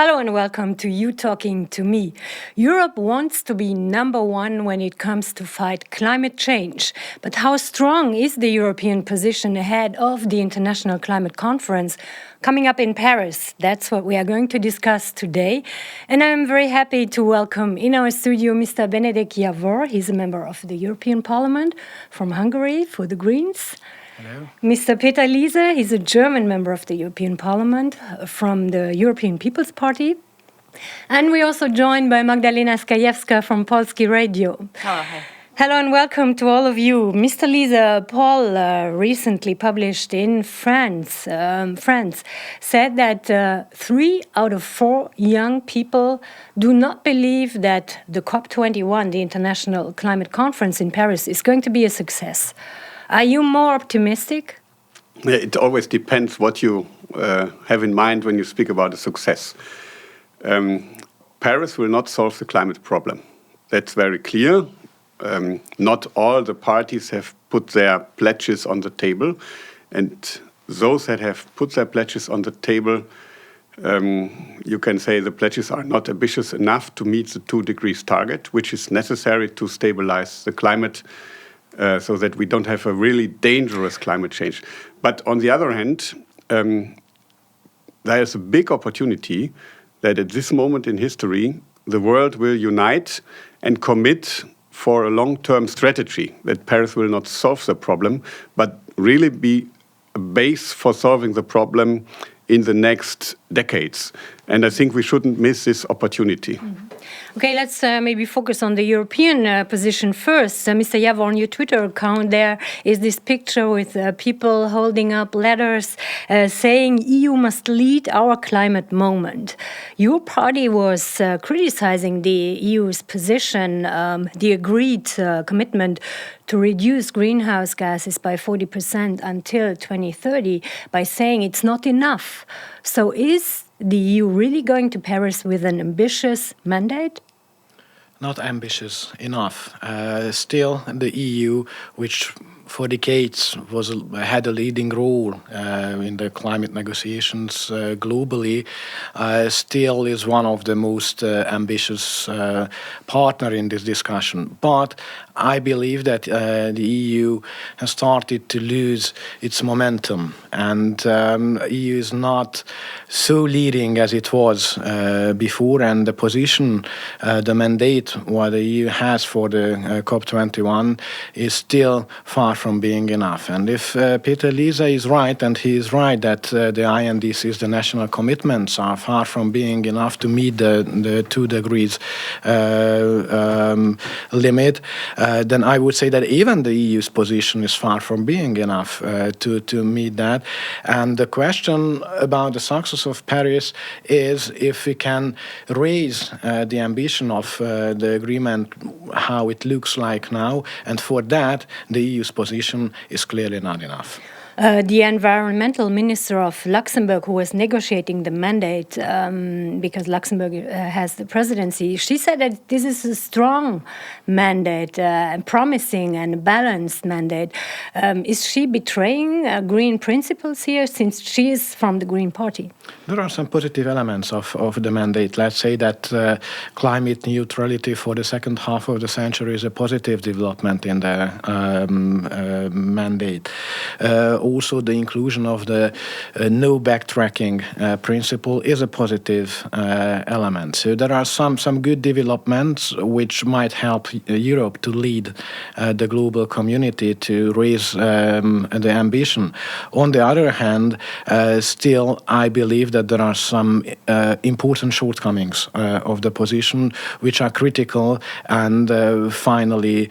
Hello and welcome to You Talking to Me. Europe wants to be number one when it comes to fight climate change. But how strong is the European position ahead of the International Climate Conference coming up in Paris? That's what we are going to discuss today. And I'm very happy to welcome in our studio Mr. Benedek Jávor. He's a member of the European Parliament from Hungary for the Greens. Hello. Mr. Peter Liese, he's a German member of the European Parliament from the European People's Party. And we're also joined by Magdalena Skajewska from Polski Radio. Hi. Hello and welcome to all of you. Mr. Liese, poll recently published in France said that 3 out of 4 young people do not believe that the COP21, the International Climate Conference in Paris, is going to be a success. Are you more optimistic? It always depends what you have in mind when you speak about a success. Paris will not solve the climate problem. That's very clear. Not all the parties have put their pledges on the table. And those that have put their pledges on the table, you can say the pledges are not ambitious enough to meet the 2 degrees target, which is necessary to stabilize the climate so that we don't have a really dangerous climate change. But on the other hand, there is a big opportunity that at this moment in history, the world will unite and commit for a long-term strategy, that Paris will not solve the problem, but really be a base for solving the problem in the next decades. And I think we shouldn't miss this opportunity. Mm-hmm. Okay, let's maybe focus on the European position first. Mr. Jávor, on your Twitter account, there is this picture with people holding up letters saying EU must lead our climate moment. Your party was criticizing the EU's position, the agreed commitment to reduce greenhouse gases by 40% until 2030 by saying it's not enough. So is the EU really going to Paris with an ambitious mandate? Not ambitious enough. Still, the EU, which for decades had a leading role in the climate negotiations globally, still is one of the most ambitious partner in this discussion. But I believe that the EU has started to lose its momentum, and EU is not so leading as it was before, and the position, the mandate what the EU has for the COP21 is still far from being enough. And if Peter Liese is right, and he is right that the INDCs, the national commitments, are far from being enough to meet the 2 degrees limit, then I would say that even the EU's position is far from being enough to meet that. And the question about the success of Paris is if we can raise the ambition of the agreement, how it looks like now, and for that the EU's position is clearly not enough. The environmental minister of Luxembourg, who was negotiating the mandate because Luxembourg has the presidency, she said that this is a strong mandate, promising and balanced mandate. Is she betraying green principles here, since she is from the Green Party? There are some positive elements of the mandate. Let's say that climate neutrality for the second half of the century is a positive development in the mandate. Also, the inclusion of the no backtracking principle is a positive element. So there are some good developments which might help Europe to lead the global community to raise the ambition. On the other hand, still I believe that there are some important shortcomings of the position which are critical and finally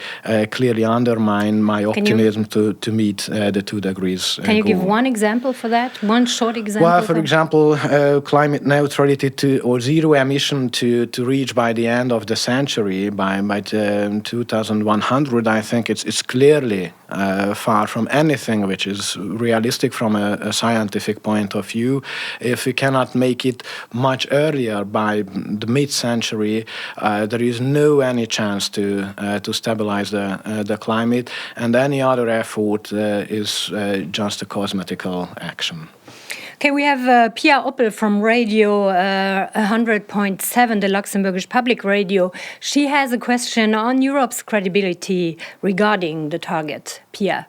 clearly undermine my optimism to meet the 2 degrees. Can you give one example for that? One short example? Well, for example, climate neutrality or zero emission to reach by the end of the century, by 2100, I think it's clearly far from anything which is realistic from a scientific point of view. If we cannot make it much earlier by the mid-century, there is any chance to stabilize the climate, and any other effort is just a cosmetical action. Okay, we have Pia Oppel from Radio 100.7, the Luxembourgish public radio. She has a question on Europe's credibility regarding the target. Pia.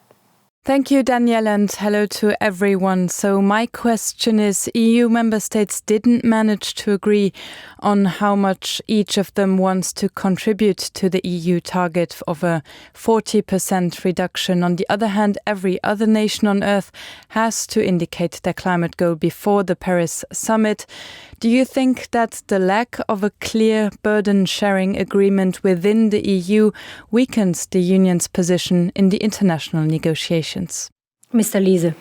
Thank you, Danièle, and hello to everyone. So my question is, EU member states didn't manage to agree on how much each of them wants to contribute to the EU target of a 40% reduction. On the other hand, every other nation on Earth has to indicate their climate goal before the Paris summit. Do you think that the lack of a clear burden-sharing agreement within the EU weakens the Union's position in the international negotiations? Mr. Liese.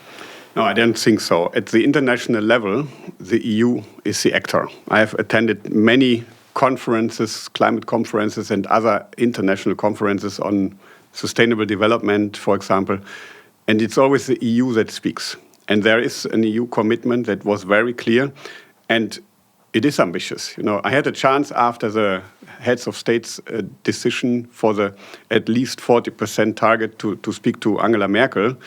No, I don't think so. At the international level, the EU is the actor. I have attended many conferences, climate conferences and other international conferences on sustainable development, for example, and it's always the EU that speaks. And there is an EU commitment that was very clear, and it is ambitious. You know, I had a chance after the heads of states decision for the at least 40% target to speak to Angela Merkel.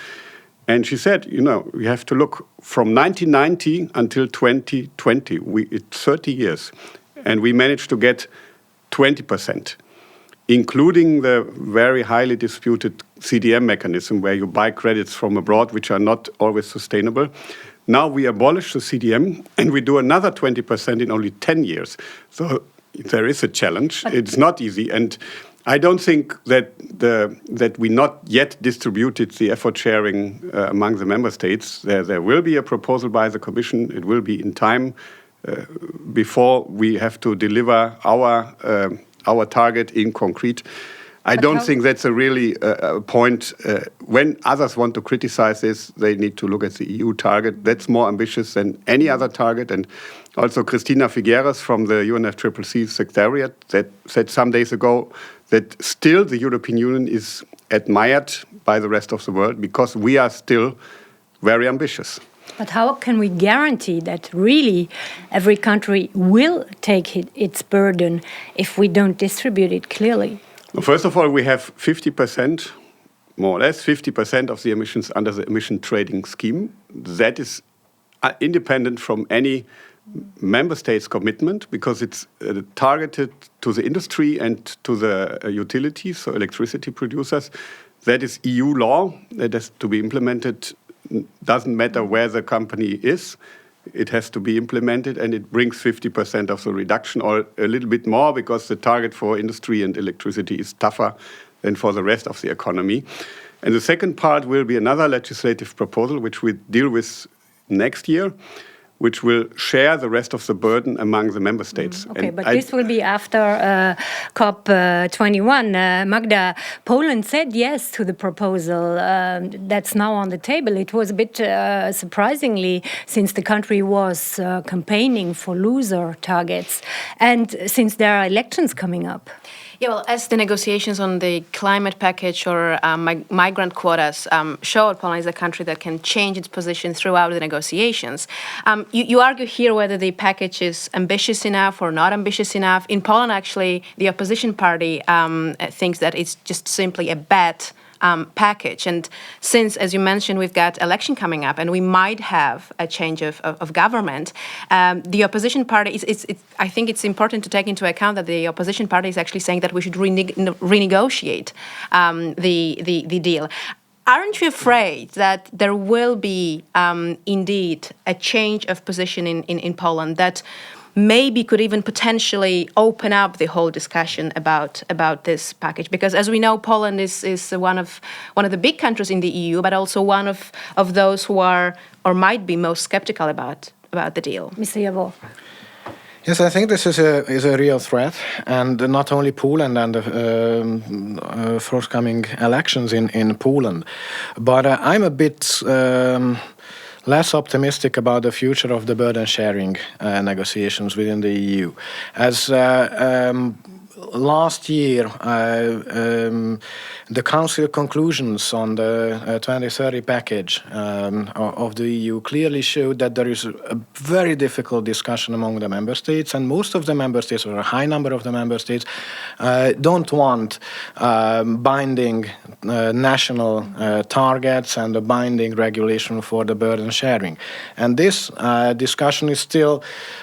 And she said, you know, we have to look from 1990 until 2020. It's 30 years. And we managed to get 20%, including the very highly disputed CDM mechanism where you buy credits from abroad, which are not always sustainable. Now we abolish the CDM and we do another 20% in only 10 years. So there is a challenge. It's not easy. And I don't think that we not yet distributed the effort sharing among the member states. There will be a proposal by the Commission. It will be in time before we have to deliver our target in concrete. I don't think that's a really point. When others want to criticize this, they need to look at the EU target. That's more ambitious than any other target. And also Cristina Figueres from the UNFCCC Secretariat that said some days ago that still the European Union is admired by the rest of the world because we are still very ambitious. But how can we guarantee that really every country will take its burden if we don't distribute it clearly? Well, first of all, we have 50%, more or less 50% of the emissions under the emission trading scheme. That is independent from any member state's commitment because it's targeted to the industry and to the utilities, so electricity producers. That is EU law. That has to be implemented. Doesn't matter where the company is. It has to be implemented, and it brings 50% of the reduction, or a little bit more, because the target for industry and electricity is tougher than for the rest of the economy. And the second part will be another legislative proposal, which we deal with next year, which will share the rest of the burden among the member states. Okay, but this will be after COP21. Magda, Poland said yes to the proposal that's now on the table. It was a bit surprisingly, since the country was campaigning for loser targets and since there are elections coming up. Yeah, well, as the negotiations on the climate package or migrant quotas showed, Poland is a country that can change its position throughout the negotiations. You argue here whether the package is ambitious enough or not ambitious enough. In Poland, actually, the opposition party thinks that it's just simply a bad package. And since, as you mentioned, we've got election coming up and we might have a change of government, the opposition party, I think it's important to take into account that the opposition party is actually saying that we should renegotiate the deal. Aren't you afraid that there will be indeed a change of position in Poland that maybe could even potentially open up the whole discussion about this package? Because as we know, Poland is one of the big countries in the EU, but also one of those who are or might be most skeptical about the deal. Mr. Jávor. Yes, I think this is a real threat, and not only Poland and the forthcoming elections in Poland, but I'm a bit less optimistic about the future of the burden sharing negotiations within the EU, as last year, the Council conclusions on the 2030 package of the EU clearly showed that there is a very difficult discussion among the member states, and most of the member states, or a high number of the member states, don't want binding national targets and a binding regulation for the burden sharing. And this discussion is still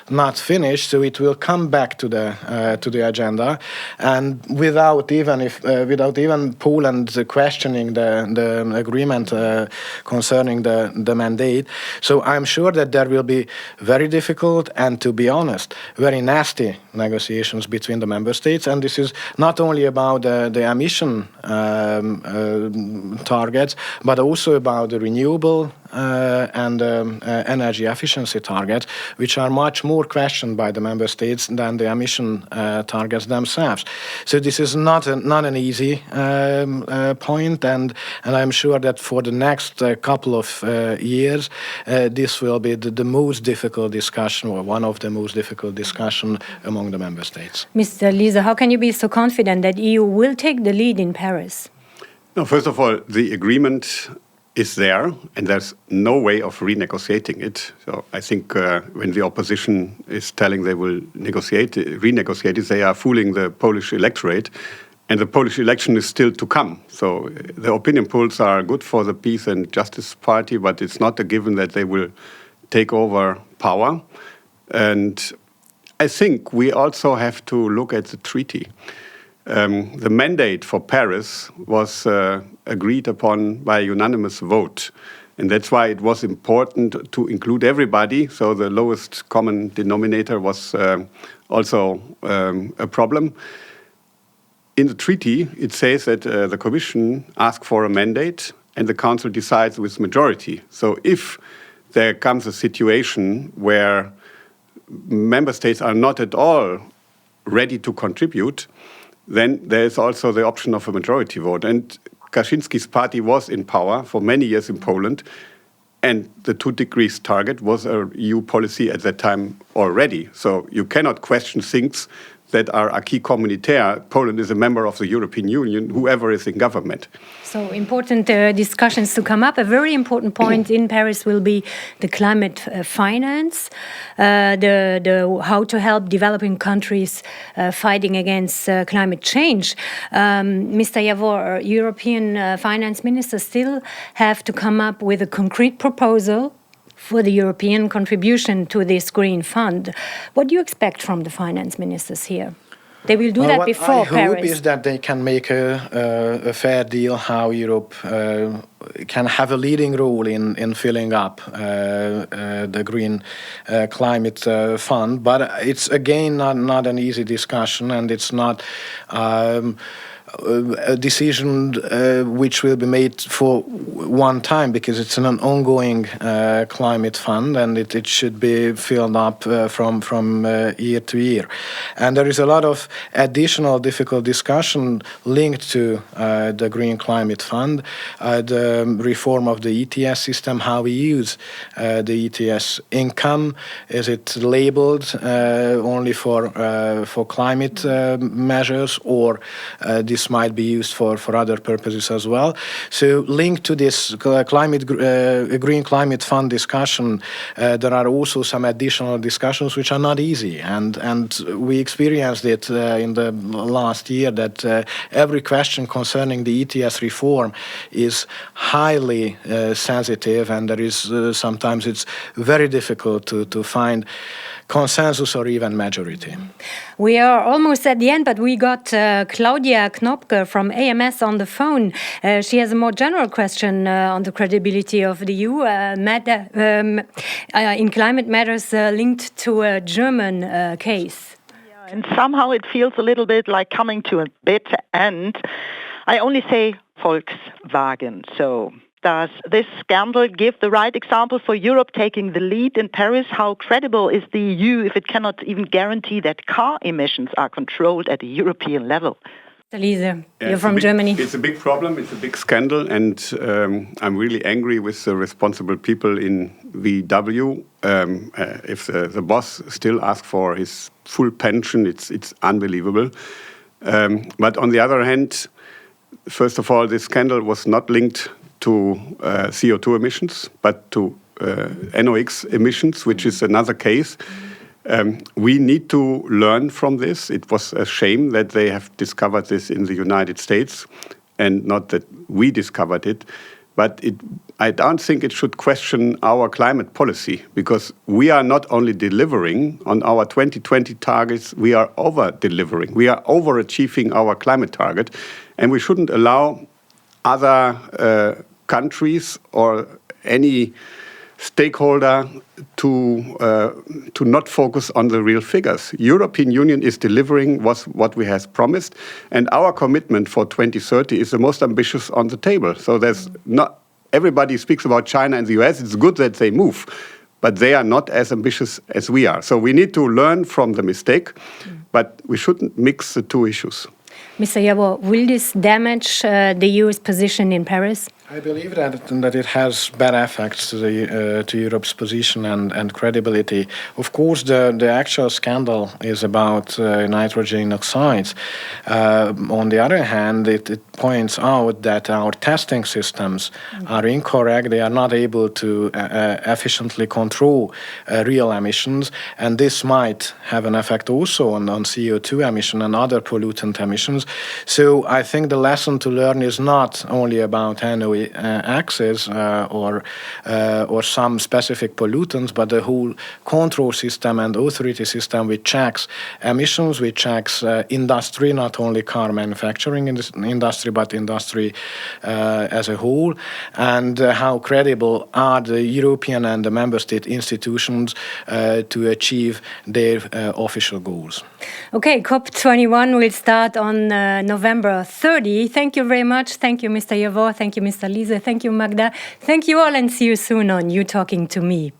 not finished, so it will come back to the agenda, and without even Poland questioning the agreement concerning the mandate. So I'm sure that there will be very difficult and, to be honest, very nasty negotiations between the member states. And this is not only about the emission targets, but also about the renewable and energy efficiency targets, which are much more questioned by the member states than the emission targets themselves. So this is not an easy point, and I'm sure that for the next couple of years, this will be the most difficult discussion, or one of the most difficult discussion among the member states. Mr. Liese, how can you be so confident that EU will take the lead in Paris? No, first of all, the agreement is there, and there's no way of renegotiating it. So I think when the opposition is telling they will renegotiate it, they are fooling the Polish electorate, and the Polish election is still to come. So the opinion polls are good for the Peace and Justice Party, but it's not a given that they will take over power. And I think we also have to look at the treaty. The mandate for Paris was agreed upon by a unanimous vote. And that's why it was important to include everybody. So the lowest common denominator was also a problem. In the treaty, it says that the Commission asks for a mandate and the Council decides with majority. So if there comes a situation where member states are not at all ready to contribute, then there is also the option of a majority vote. And Kaczynski's party was in power for many years in Poland, and the 2 degrees target was an EU policy at that time already. So you cannot question things that are acquis communautaire. Poland is a member of the European Union, whoever is in government. So important discussions to come up. A very important point in Paris will be the climate finance, how to help developing countries fighting against climate change. Mr. Jávor, European finance ministers still have to come up with a concrete proposal for the European contribution to this green fund. What do you expect from the finance ministers here? They will do that before Paris. What I hope is that they can make a fair deal how Europe can have a leading role in filling up the green climate fund. But it's again not an easy discussion, and it's not a decision which will be made for one time, because it's an ongoing climate fund, and it should be filled up from year to year. And there is a lot of additional difficult discussion linked to the Green Climate Fund, the reform of the ETS system, how we use the ETS income. Is it labeled only for climate measures, or this might be used for other purposes as well? So linked to this Green Climate Fund discussion, there are also some additional discussions which are not easy, and we experienced it in the last year, that every question concerning the ETS reform is highly sensitive, and there is sometimes it's very difficult to find consensus or even majority. We are almost at the end, but we got Claudia Knopke from AMS on the phone. She has a more general question on the credibility of the EU in climate matters linked to a German case. Yeah, and somehow it feels a little bit like coming to a bitter end. I only say Volkswagen. So does this scandal give the right example for Europe taking the lead in Paris? How credible is the EU if it cannot even guarantee that car emissions are controlled at a European level? Liese, you're from Germany. It's a big problem, it's a big scandal, and I'm really angry with the responsible people in VW. If the boss still asks for his full pension, it's unbelievable. But on the other hand, first of all, this scandal was not linked to CO2 emissions, but to NOx emissions, which is another case. We need to learn from this. It was a shame that they have discovered this in the United States and not that we discovered it. But I don't think it should question our climate policy, because we are not only delivering on our 2020 targets, we are over-delivering. We are overachieving our climate target, and we shouldn't allow other countries or any stakeholder to not focus on the real figures. European Union is delivering what we have promised, and our commitment for 2030 is the most ambitious on the table. So there's not everybody speaks about China and the US. It's good that they move, but they are not as ambitious as we are. So we need to learn from the mistake, but we shouldn't mix the two issues. Mr. Jávor, will this damage the EU's position in Paris? I believe that it has bad effects to Europe's position and credibility. Of course, the actual scandal is about nitrogen oxides. On the other hand, it points out that our testing systems are incorrect. They are not able to efficiently control real emissions, and this might have an effect also on CO2 emission and other pollutant emissions. So I think the lesson to learn is not only about NOx or some specific pollutants, but the whole control system and authority system which checks emissions, which checks industry, not only car manufacturing industry, but industry as a whole, and how credible are the European and the member state institutions to achieve their official goals. Okay, COP21 will start on November 30. Thank you very much. Thank you, Mr. Jávor. Thank you, Mr. Liese. Thank you, Magda. Thank you all, and see you soon on You Talking to Me.